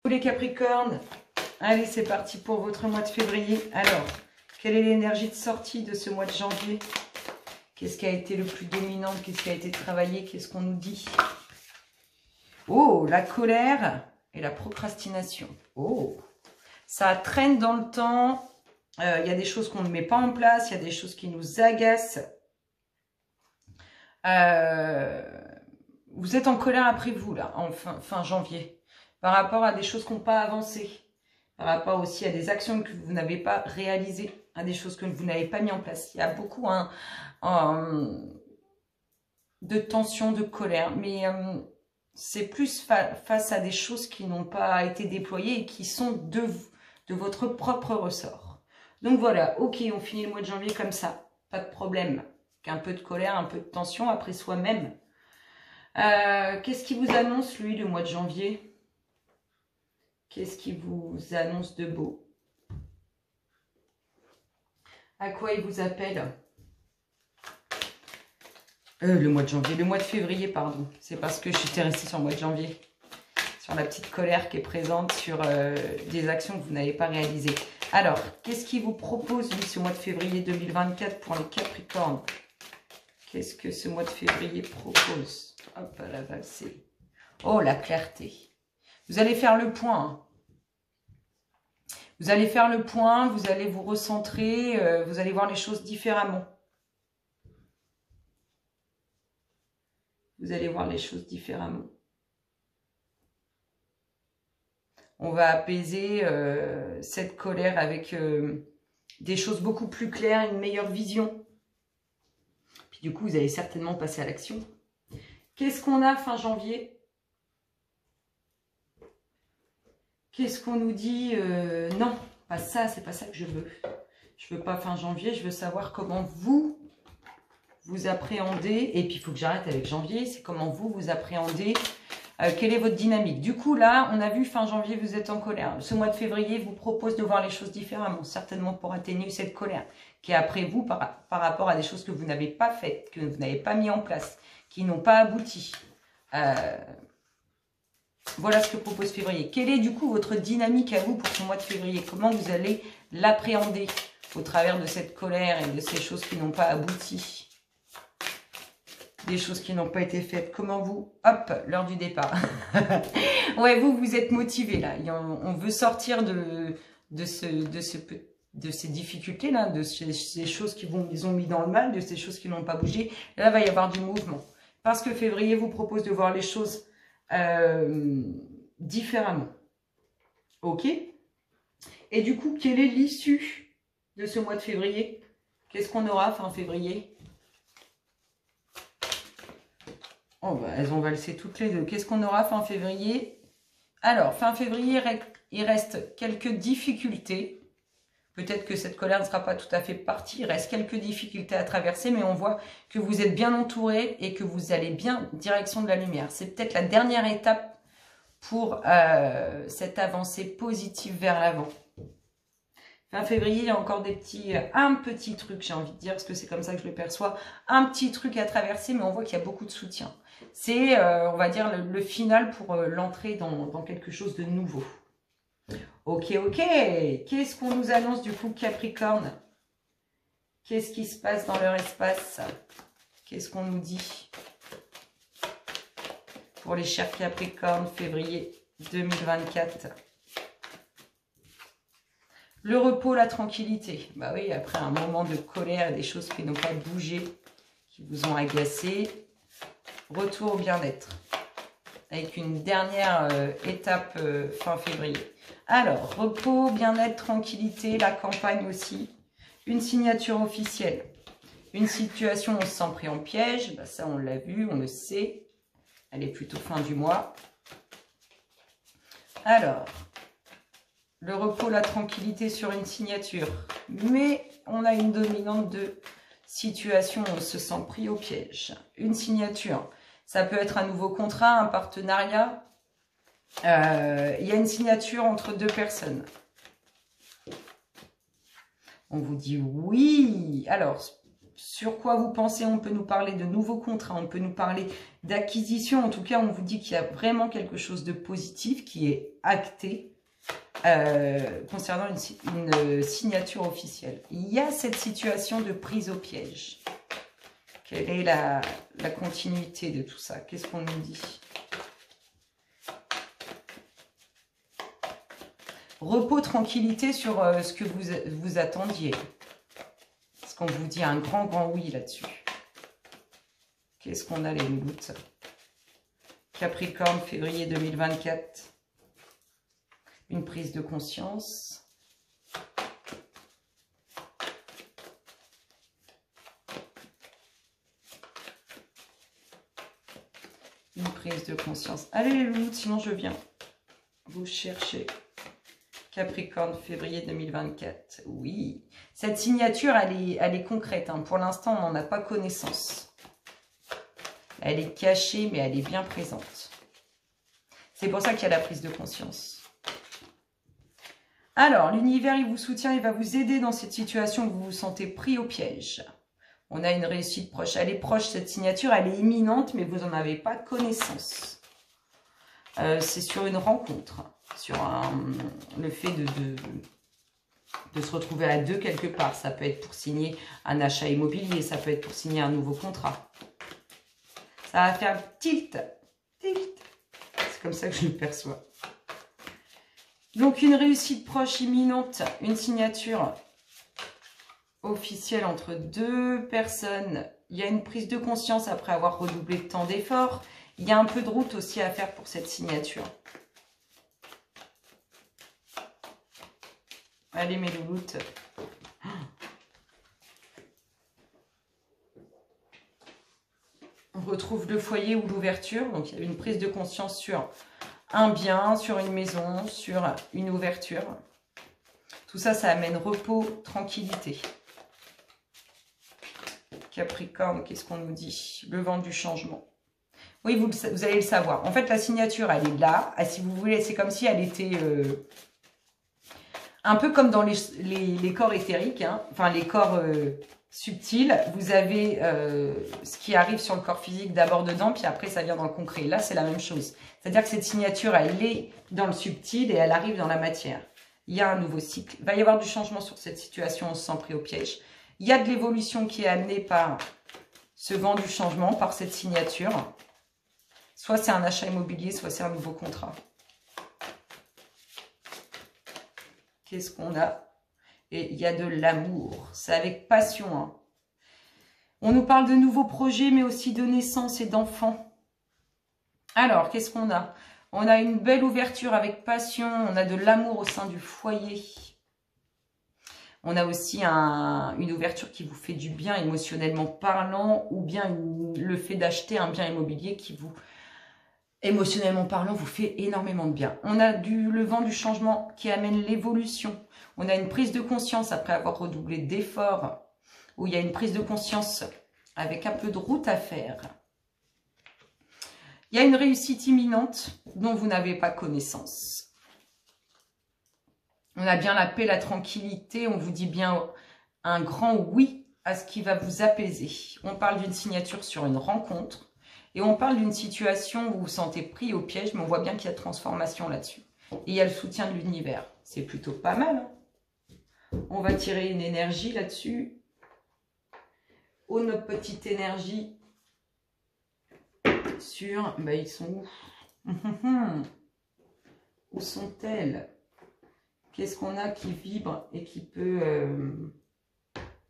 Les Capricornes, allez, c'est parti pour votre mois de février. Alors, quelle est l'énergie de sortie de ce mois de janvier? Qu'est-ce qui a été le plus dominant? Qu'est-ce qui a été travaillé? Qu'est-ce qu'on nous dit? Oh, la colère et la procrastination. Oh, ça traîne dans le temps. Il y a des choses qu'on ne met pas en place. Il y a des choses qui nous agacent. Vous êtes en colère après vous, là, en fin janvier. Par rapport à des choses qui n'ont pas avancé. Par rapport aussi à des actions que vous n'avez pas réalisées. À des choses que vous n'avez pas mis en place. Il y a beaucoup de tension, de colère. Mais c'est plus face à des choses qui n'ont pas été déployées et qui sont de votre propre ressort. Donc voilà, ok, on finit le mois de janvier comme ça. Pas de problème. Un peu de colère, un peu de tension après soi-même. Qu'est-ce qui vous annonce, lui, le mois de janvier? Qu'est-ce qui vous annonce de beau? À quoi il vous appelle? Le mois de janvier, le mois de février, pardon. C'est parce que je suis restée sur le mois de janvier. Sur la petite colère qui est présente, sur des actions que vous n'avez pas réalisées. Alors, qu'est-ce qu'il vous propose, lui, ce mois de février 2024 pour les Capricornes? Qu'est-ce que ce mois de février propose? Hop, à la valsée. Oh, la clarté. Vous allez faire le point. Hein. Vous allez faire le point, vous allez vous recentrer, vous allez voir les choses différemment. Vous allez voir les choses différemment. On va apaiser cette colère avec des choses beaucoup plus claires, une meilleure vision. Puis du coup, vous allez certainement passer à l'action. Qu'est-ce qu'on a fin janvier? Qu'est-ce qu'on nous dit? Non, pas ça, c'est pas ça que je veux. Je veux pas fin janvier, je veux savoir comment vous appréhendez. Et puis, il faut que j'arrête avec janvier, c'est comment vous appréhendez. Quelle est votre dynamique? Du coup, là, on a vu fin janvier, vous êtes en colère. Ce mois de février vous propose de voir les choses différemment, certainement pour atténuer cette colère qui est après vous par rapport à des choses que vous n'avez pas faites, que vous n'avez pas mis en place, qui n'ont pas abouti. Voilà ce que propose février. Quelle est du coup votre dynamique à vous pour ce mois de février? Comment vous allez l'appréhender au travers de cette colère et de ces choses qui n'ont pas abouti? Des choses qui n'ont pas été faites. Comment vous... Hop, l'heure du départ. Ouais, vous êtes motivé là. On veut sortir de ces difficultés-là, de ces choses qui ils ont mis dans le mal, de ces choses qui n'ont pas bougé. Là, il va y avoir du mouvement. Parce que février vous propose de voir les choses différemment. Ok? Et du coup, quelle est l'issue de ce mois de février? Qu'est-ce qu'on aura fin février? Oh, bah, elles ont valsé toutes les deux. Qu'est-ce qu'on aura fin février? Alors, fin février, il reste quelques difficultés. Peut-être que cette colère ne sera pas tout à fait partie. Il reste quelques difficultés à traverser, mais on voit que vous êtes bien entouré et que vous allez bien direction de la lumière. C'est peut-être la dernière étape pour cette avancée positive vers l'avant. Fin février, il y a encore un petit truc, j'ai envie de dire, parce que c'est comme ça que je le perçois, un petit truc à traverser, mais on voit qu'il y a beaucoup de soutien. C'est, on va dire, le final pour l'entrée dans quelque chose de nouveau. Ok, ok. Qu'est-ce qu'on nous annonce du coup, Capricorne? Qu'est-ce qui se passe dans leur espace? Qu'est-ce qu'on nous dit pour les chers Capricornes, février 2024? Le repos, la tranquillité. Bah oui, après un moment de colère, des choses qui n'ont pas bougé, qui vous ont agacé. Retour au bien-être. Avec une dernière étape fin février. Alors, repos, bien-être, tranquillité, la campagne aussi. Une signature officielle. Une situation où on se sent pris en piège. Bah, ça, on l'a vu, on le sait. Elle est plutôt fin du mois. Alors, le repos, la tranquillité sur une signature. Mais on a une dominante de situation où on se sent pris au piège. Une signature. Ça peut être un nouveau contrat, un partenariat. Il y a une signature entre deux personnes. On vous dit oui. Alors, sur quoi vous pensez. On peut nous parler de nouveaux contrats, on peut nous parler d'acquisition. En tout cas, on vous dit qu'il y a vraiment quelque chose de positif qui est acté concernant une signature officielle. Il y a cette situation de prise au piège. Quelle est la continuité de tout ça? Qu'est-ce qu'on nous dit? Repos, tranquillité sur ce que vous attendiez. Est-ce qu'on vous dit un grand oui là-dessus? Qu'est-ce qu'on a les louloutes? Capricorne, février 2024. Une prise de conscience. Une prise de conscience. Allez les louloutes, sinon je viens vous chercher. Capricorne, février 2024. Oui. Cette signature, elle est concrète. Hein. Pour l'instant, on n'en a pas connaissance. Elle est cachée, mais elle est bien présente. C'est pour ça qu'il y a la prise de conscience. Alors, l'univers, il vous soutient, il va vous aider dans cette situation où vous vous sentez pris au piège. On a une réussite proche. Elle est proche, cette signature, elle est imminente, mais vous n'en avez pas connaissance. C'est sur une rencontre, sur le fait de se retrouver à deux quelque part. Ça peut être pour signer un achat immobilier, ça peut être pour signer un nouveau contrat. Ça va faire tilt, tilt. C'est comme ça que je le perçois. Donc, une réussite proche, imminente, une signature officielle entre deux personnes. Il y a une prise de conscience après avoir redoublé de temps d'efforts. Il y a un peu de route aussi à faire pour cette signature. Allez, mes louloutes. On retrouve le foyer ou l'ouverture. Donc, il y a une prise de conscience sur un bien, sur une maison, sur une ouverture. Tout ça, ça amène repos, tranquillité. Capricorne, qu'est-ce qu'on nous dit? Le vent du changement. Oui, vous allez le savoir. En fait, la signature, elle est là. Si vous voulez, c'est comme si elle était un peu comme dans les corps éthériques, hein. Enfin, les corps subtils. Vous avez ce qui arrive sur le corps physique d'abord dedans, puis après, ça vient dans le concret. Là, c'est la même chose. C'est-à-dire que cette signature, elle est dans le subtil et elle arrive dans la matière. Il y a un nouveau cycle. Il va y avoir du changement sur cette situation, on se sent pris au piège. Il y a de l'évolution qui est amenée par ce vent du changement, par cette signature. Soit c'est un achat immobilier, soit c'est un nouveau contrat. Qu'est-ce qu'on a? Et il y a de l'amour. C'est avec passion. Hein. On nous parle de nouveaux projets, mais aussi de naissance et d'enfants. Alors, qu'est-ce qu'on a? On a une belle ouverture avec passion. On a de l'amour au sein du foyer. On a aussi une ouverture qui vous fait du bien émotionnellement parlant, ou bien le fait d'acheter un bien immobilier qui vous, émotionnellement parlant, vous fait énormément de bien. On a le vent du changement qui amène l'évolution. On a une prise de conscience après avoir redoublé d'efforts, où il y a une prise de conscience avec un peu de route à faire. Il y a une réussite imminente dont vous n'avez pas connaissance. On a bien la paix, la tranquillité. On vous dit bien un grand oui à ce qui va vous apaiser. On parle d'une signature sur une rencontre. Et on parle d'une situation où vous vous sentez pris au piège. Mais on voit bien qu'il y a transformation là-dessus. Et il y a le soutien de l'univers. C'est plutôt pas mal. Hein. On va tirer une énergie là-dessus. Oh, notre petite énergie. Sur... Ben, ils sont où? Où sont-elles? Qu'est-ce qu'on a qui vibre et qui peut...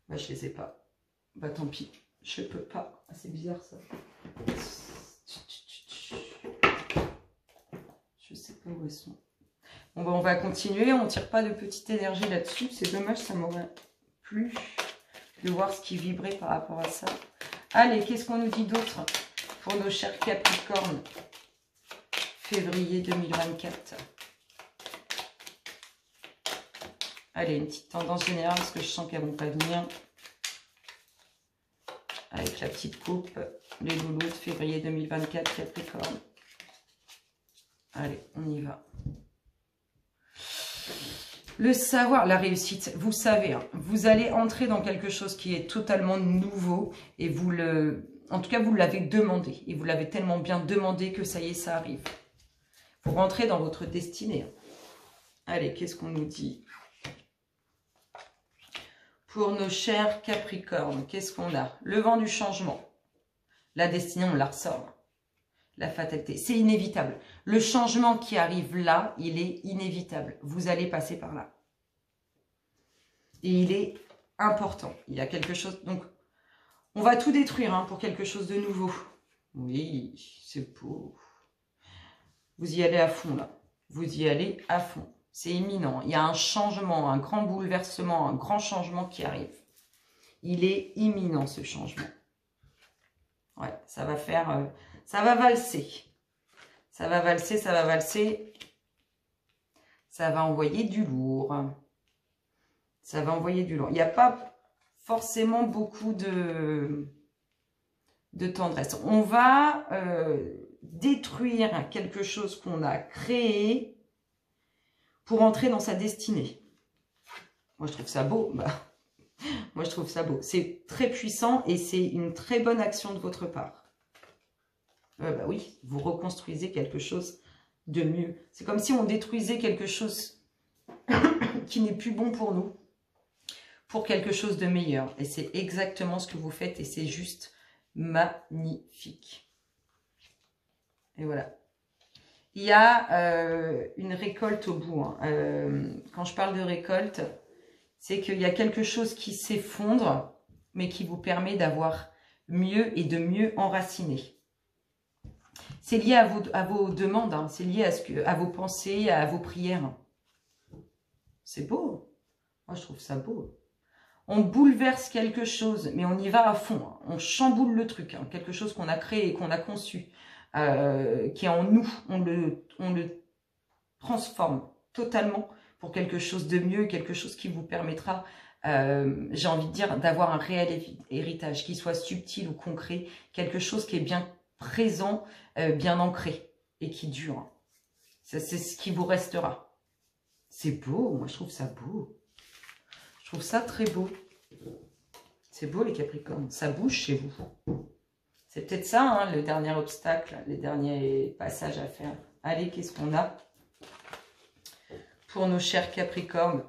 Bah, je les ai pas. Bah, tant pis. Je peux pas. Ah, c'est bizarre, ça. Je sais pas où elles sont. Bon, bah, on va continuer. On tire pas de petite énergie là-dessus. C'est dommage, ça m'aurait plu de voir ce qui vibrait par rapport à ça. Allez, qu'est-ce qu'on nous dit d'autre pour nos chers Capricornes? Février 2024. Allez, une petite tendance générale parce que je sens qu'elles ne vont pas venir. Avec la petite coupe, les louloutes, février 2024, Capricorne. Allez, on y va. Le savoir, la réussite, vous savez, hein, vous allez entrer dans quelque chose qui est totalement nouveau et en tout cas, vous l'avez demandé. Et vous l'avez tellement bien demandé que ça y est, ça arrive. Vous rentrez dans votre destinée. Allez, qu'est-ce qu'on nous dit? Pour nos chers Capricornes, qu'est-ce qu'on a? Le vent du changement. La destinée, on la ressort. La fatalité, c'est inévitable. Le changement qui arrive là, il est inévitable. Vous allez passer par là. Et il est important. Il y a quelque chose... Donc, on va tout détruire hein, pour quelque chose de nouveau. Oui, c'est beau. Vous y allez à fond, là. Vous y allez à fond. C'est imminent. Il y a un changement, un grand bouleversement, un grand changement qui arrive. Il est imminent, ce changement. Ouais, ça va faire... ça va valser. Ça va valser, ça va valser. Ça va envoyer du lourd. Ça va envoyer du lourd. Il n'y a pas forcément beaucoup de tendresse. On va détruire quelque chose qu'on a créé pour entrer dans sa destinée. Moi, je trouve ça beau. Bah, moi, je trouve ça beau. C'est très puissant et c'est une très bonne action de votre part. Bah oui, vous reconstruisez quelque chose de mieux. C'est comme si on détruisait quelque chose qui n'est plus bon pour nous, pour quelque chose de meilleur. Et c'est exactement ce que vous faites et c'est juste magnifique. Et voilà. Il y a une récolte au bout. Hein. Quand je parle de récolte, c'est qu'il y a quelque chose qui s'effondre, mais qui vous permet d'avoir mieux et de mieux enraciner. C'est lié à vos demandes, hein. C'est lié à vos pensées, à vos prières. C'est beau. Moi, je trouve ça beau. On bouleverse quelque chose, mais on y va à fond. Hein. On chamboule le truc. Hein. Quelque chose qu'on a créé, qu'on a conçu, qui est en nous. On le transforme totalement pour quelque chose de mieux, quelque chose qui vous permettra, j'ai envie de dire, d'avoir un réel héritage, qui soit subtil ou concret, quelque chose qui est bien présent, bien ancré et qui dure. C'est ce qui vous restera. C'est beau, moi je trouve ça beau. Je trouve ça très beau. C'est beau les Capricornes, ça bouge chez vous. C'est peut-être ça, hein, le dernier obstacle, les derniers passages à faire. Allez, qu'est-ce qu'on a pour nos chers Capricornes?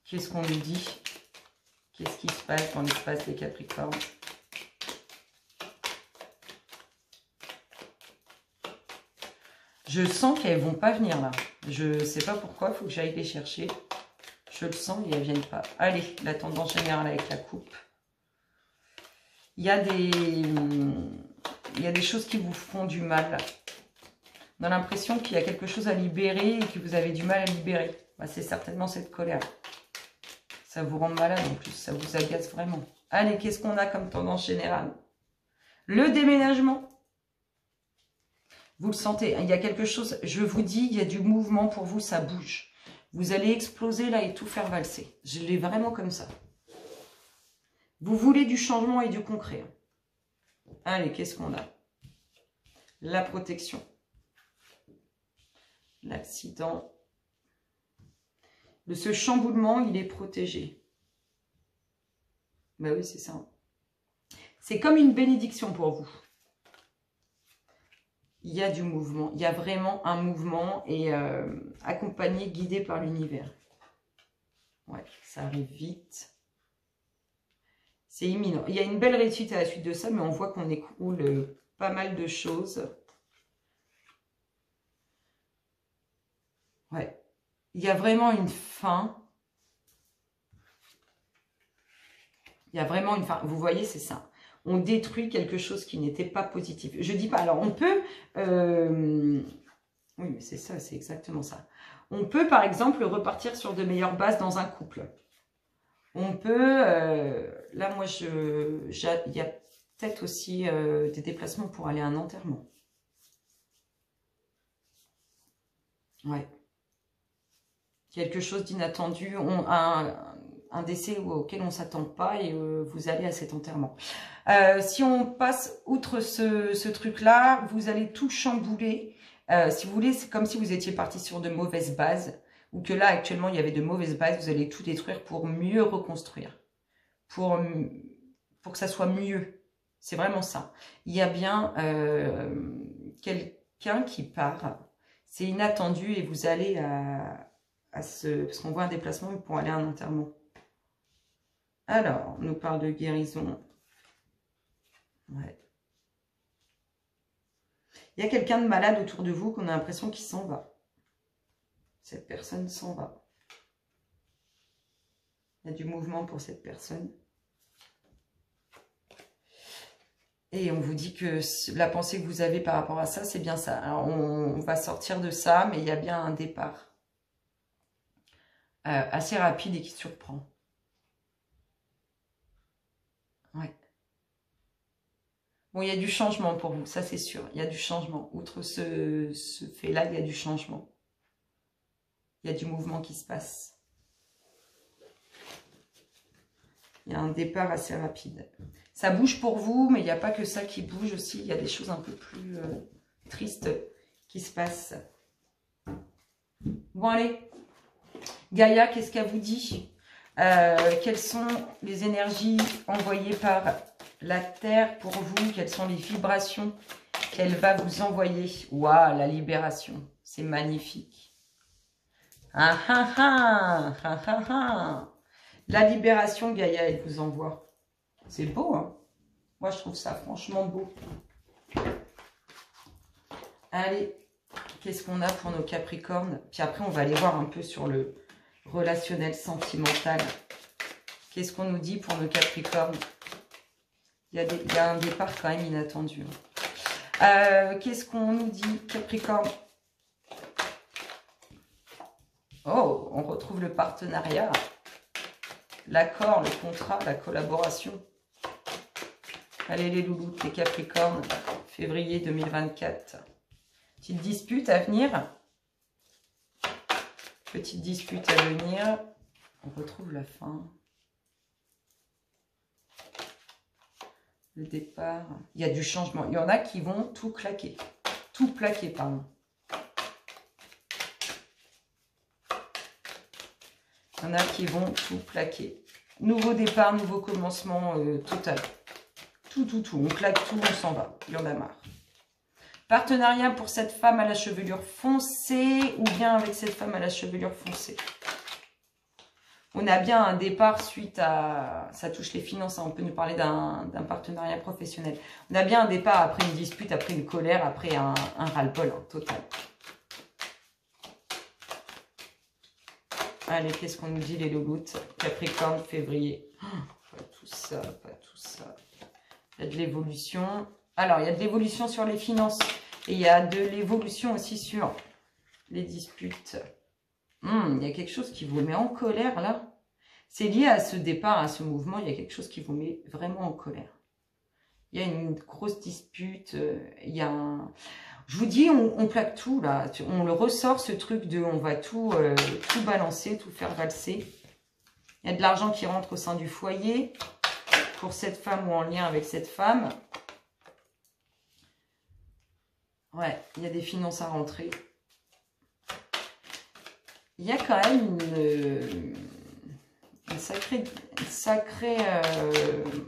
Qu'est-ce qu'on nous dit? Qu'est-ce qui se passe dans l'espace des Capricornes? Je sens qu'elles ne vont pas venir là. Je ne sais pas pourquoi, il faut que j'aille les chercher. Je le sens et elles ne viennent pas. Allez, la tendance générale avec la coupe. Il y a des choses qui vous font du mal. On a l'impression qu'il y a quelque chose à libérer et que vous avez du mal à libérer. Bah, c'est certainement cette colère. Ça vous rend malade en plus, ça vous agace vraiment. Allez, qu'est-ce qu'on a comme tendance générale? Le déménagement. Vous le sentez, il y a quelque chose, je vous dis, il y a du mouvement pour vous, ça bouge. Vous allez exploser là et tout faire valser. Je l'ai vraiment comme ça. Vous voulez du changement et du concret. Allez, qu'est-ce qu'on a? La protection. L'accident. De ce chamboulement, il est protégé. Ben oui, c'est ça. C'est comme une bénédiction pour vous. Il y a du mouvement. Il y a vraiment un mouvement et accompagné, guidé par l'univers. Ouais, ça arrive vite. C'est imminent. Il y a une belle réussite à la suite de ça, mais on voit qu'on écoule pas mal de choses. Ouais. Il y a vraiment une fin. Il y a vraiment une fin. Vous voyez, c'est ça. On détruit quelque chose qui n'était pas positif. Je dis pas, alors on peut... oui, mais c'est ça, c'est exactement ça. On peut, par exemple, repartir sur de meilleures bases dans un couple. On peut... là, moi, il y a peut-être aussi des déplacements pour aller à un enterrement. Ouais. Quelque chose d'inattendu, un décès auquel on ne s'attend pas et vous allez à cet enterrement. Si on passe outre ce truc-là, vous allez tout chambouler. Si vous voulez, c'est comme si vous étiez parti sur de mauvaises bases, ou que là, actuellement, il y avait de mauvaises bases, vous allez tout détruire pour mieux reconstruire, pour que ça soit mieux. C'est vraiment ça. Il y a bien quelqu'un qui part, c'est inattendu, et vous allez parce qu'on voit un déplacement pour aller à un enterrement. Alors, on nous parle de guérison. Ouais. Il y a quelqu'un de malade autour de vous qu'on a l'impression qu'il s'en va. Cette personne s'en va. Il y a du mouvement pour cette personne. Et on vous dit que la pensée que vous avez par rapport à ça, c'est bien ça. Alors, on va sortir de ça, mais il y a bien un départ assez rapide et qui surprend. Ouais. Bon, il y a du changement pour vous, ça c'est sûr. Il y a du changement. Outre ce fait-là, il y a du changement. Il y a du mouvement qui se passe. Il y a un départ assez rapide. Ça bouge pour vous, mais il n'y a pas que ça qui bouge aussi. Il y a des choses un peu plus tristes qui se passent. Bon, allez. Gaïa, qu'est-ce qu'elle vous dit? Quelles sont les énergies envoyées par la Terre pour vous? Quelles sont les vibrations qu'elle va vous envoyer? Waouh, la libération. C'est magnifique. Ah ah ah, ah ah ah. La libération, Gaïa, elle vous envoie. C'est beau, hein? Moi, je trouve ça franchement beau. Allez, qu'est-ce qu'on a pour nos Capricornes? Puis après, on va aller voir un peu sur le relationnel, sentimental. Qu'est-ce qu'on nous dit pour nos Capricornes? Il y a un départ quand même inattendu. Qu'est-ce qu'on nous dit, Capricorne? Oh, on retrouve le partenariat, l'accord, le contrat, la collaboration. Allez les loulous, les Capricornes, février 2024. Petite dispute à venir. Petite dispute à venir. On retrouve la fin. Le départ. Il y a du changement. Il y en a qui vont tout claquer. Tout plaquer, pardon. Il y en a qui vont tout plaquer. Nouveau départ, nouveau commencement total. Tout. On claque tout, on s'en va. Il y en a marre. Partenariat pour cette femme à la chevelure foncée ou bien avec cette femme à la chevelure foncée. On a bien un départ suite à... Ça touche les finances, hein, on peut nous parler d'un partenariat professionnel. On a bien un départ après une dispute, après une colère, après un ras-le-bol hein, total. Allez, qu'est-ce qu'on nous dit les louloutes? Capricorne, février. Oh, pas tout ça, pas tout ça. Il y a de l'évolution. Alors, il y a de l'évolution sur les finances. Et il y a de l'évolution aussi sur les disputes. Il y a quelque chose qui vous met en colère, là. C'est lié à ce départ, à ce mouvement. Il y a quelque chose qui vous met vraiment en colère. Il y a une grosse dispute. Il y a un... Je vous dis, on plaque tout, là. On le ressort, ce truc de... On va tout balancer, tout faire valser. Il y a de l'argent qui rentre au sein du foyer. Pour cette femme ou en lien avec cette femme. Ouais, il y a des finances à rentrer. Il y a quand même une sacrée...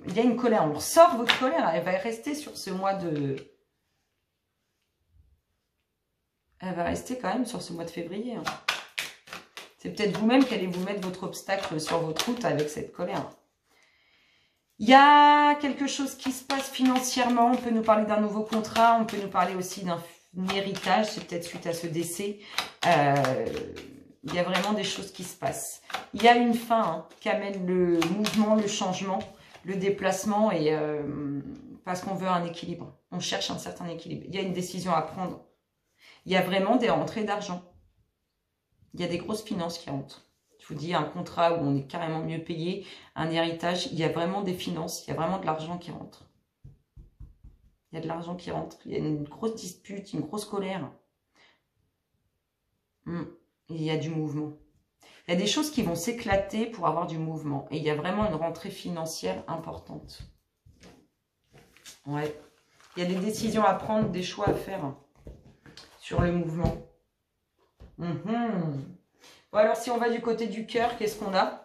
il y a une colère. On ressort votre colère. Elle va rester sur ce mois de... Elle va rester quand même sur ce mois de février. Hein. C'est peut-être vous-même qui allez vous mettre votre obstacle sur votre route avec cette colère. Il y a quelque chose qui se passe financièrement. On peut nous parler d'un nouveau contrat. On peut nous parler aussi d'un héritage. C'est peut-être suite à ce décès. Il y a vraiment des choses qui se passent. Il y a une fin hein, qui amène le mouvement, le changement, le déplacement. Et parce qu'on veut un équilibre. On cherche un certain équilibre. Il y a une décision à prendre. Il y a vraiment des rentrées d'argent. Il y a des grosses finances qui rentrent. Je vous dis, un contrat où on est carrément mieux payé, un héritage, il y a vraiment des finances, il y a vraiment de l'argent qui rentre. Il y a de l'argent qui rentre, il y a une grosse dispute, une grosse colère. Il y a du mouvement. Il y a des choses qui vont s'éclater pour avoir du mouvement. Et il y a vraiment une rentrée financière importante. Ouais. Il y a des décisions à prendre, des choix à faire. sur le mouvement. Bon, alors si on va du côté du cœur, qu'est-ce qu'on a?